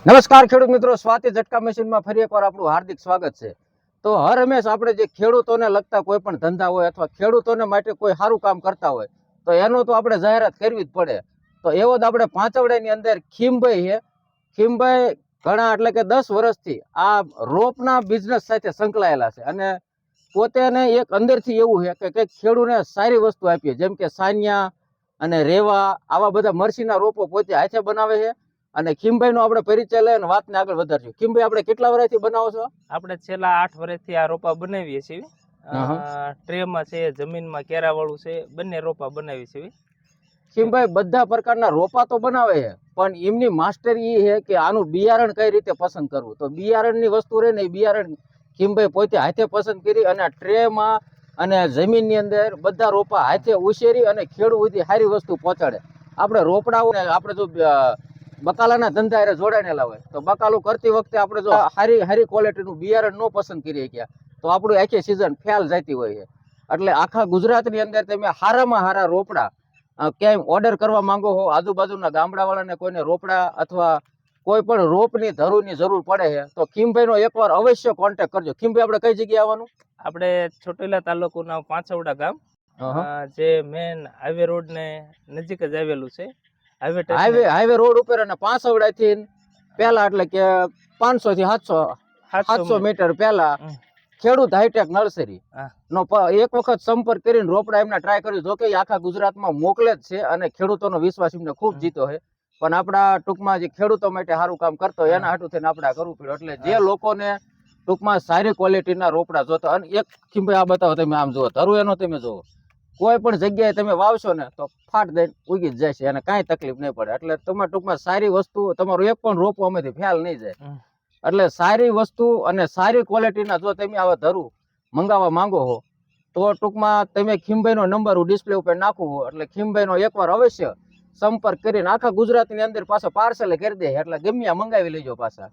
નમસ્કાર ખેડૂત મિત્રો, સ્વાતિ ઝટકા મશીનમાં ફરી એકવાર આપણું હાર્દિક સ્વાગત છે। તો હર હંમેશ આપણે જે ખેડૂતોને લગતા કોઈ પણ ધંધા હોય અથવા ખેડૂતોને માટે કોઈ સારું કામ કરતા હોય તો એનું તો આપણે જાહેરાત કરવી જ પડે। તો એવો જ આપણે પાંચવડાની અંદર ખીમભાઈ છે। ખીમભાઈ ઘણા એટલે કે 10 વર્ષથી આ રોપના બિઝનેસ સાથે સંકળાયેલા છે અને પોતેને એક અંદરથી એવું છે કે કંઈક ખેડૂતને સારી વસ્તુ આપીએ, જેમ કે સાનિયા અને રેવા આવા બધા મરસીના રોપો પોતે હાથે બનાવે છે। અને ખીમભાઈ નો આપણે પરિચય લઈને વાતને આગળ વધારશું। ખીમભાઈ, આપણે કેટલા વર્ષથી બનાવો છો? આપણે છેલ્લા 8 વર્ષથી આ રોપા બનાવીએ છીએ। ટ્રેમાં છે, જમીનમાં કેરાવાળું છે, બંને રોપા બનાવી છીએ। ખીમભાઈ બધા પ્રકારના રોપા તો બનાવે છે, પણ એમની માસ્ટરી એ છે કે આનું બિયારણ કઈ રીતે પસંદ કરવું। તો બિયારણની વસ્તુ રહે ને, એ બિયારણ ખીમભાઈ પોતે હાથે પસંદ કરી અને ટ્રેમાં અને જમીનની અંદર બધા રોપા હાથે ઉછેરી અને ખેડૂત સુધી સારી વસ્તુ પહોંચાડે। આપણે રોપડાઓ આપણે જો બકાલાના ધંધા એ જોડાયેલા હોય તો બકાલું કરતી વખતે આપણે જો સારી ક્વોલિટીનું બિયારણ ન પસંદ કરી શક્યા તો આપણું આખી સિઝન ફેલ જતી હોય છે। એટલે આખા ગુજરાતની અંદર તમે સારામાં સારા રોપડા ક્યાંય ઓર્ડર કરવા માંગો હો, આજુબાજુના ગામડાવાળાને કોઈને રોપડા અથવા કોઈ પણ રોપની ધરુની જરૂર પડે છે તો ખીમભાઈનો એકવાર અવશ્ય કોન્ટેક્ટ કરજો। ખીમભાઈ, આપણે કઈ જગ્યાએ આવવાનું? આપણે ચોટીલા તાલુકાના પાંચવડા ગામ, જે મેન હાઈવે રોડ ને નજીક જ આવેલું છે। હાઈવે રોડ ઉપર અને પાંચવડાથી પહેલા એટલે કે 500 થી 700 મીટર પહેલા ખેડૂત હાઈટેક નર્સરી નો એક વખત સંપર્ક કરીને રોપડા એમને ટ્રાય કર્યું। જો કે આખા ગુજરાતમાં મોકલે જ છે અને ખેડૂતોનો વિશ્વાસ એમને ખૂબ જીતો છે, પણ આપણા ટૂંકમાં જે ખેડૂતો માટે સારું કામ કરતો હોય એના હાટું થઈને આપણે કરવું પડ્યું। એટલે જે લોકોને ટૂંકમાં સારી ક્વોલિટીના રોપડા જોતા, અને એક ખીમભાઈ આ બતાવો, તમે આમ જુઓ, ધરું એનો તમે જુઓ, કોઈ પણ જગ્યાએ તમે વાવશો ને તો ફાટ દઈને ઉગી જ જશે અને કાંઈ તકલીફ નહીં પડે। એટલે તમારે ટૂંકમાં સારી વસ્તુ, તમારું એક પણ રોપો અમેથી ફેલ નહીં જાય। એટલે સારી વસ્તુ અને સારી ક્વોલિટીના જો તમે આવા ધરું મંગાવવા માંગો હો તો ટૂંકમાં તમે ખીમભાઈનો નંબર હું ડિસ્પ્લે ઉપર નાખું હો, એટલે ખીમભાઈનો એકવાર અવશ્ય સંપર્ક કરીને આખા ગુજરાતની અંદર પાછો પાર્સલ કરી દે, એટલે ગમે મંગાવી લેજો પાછા।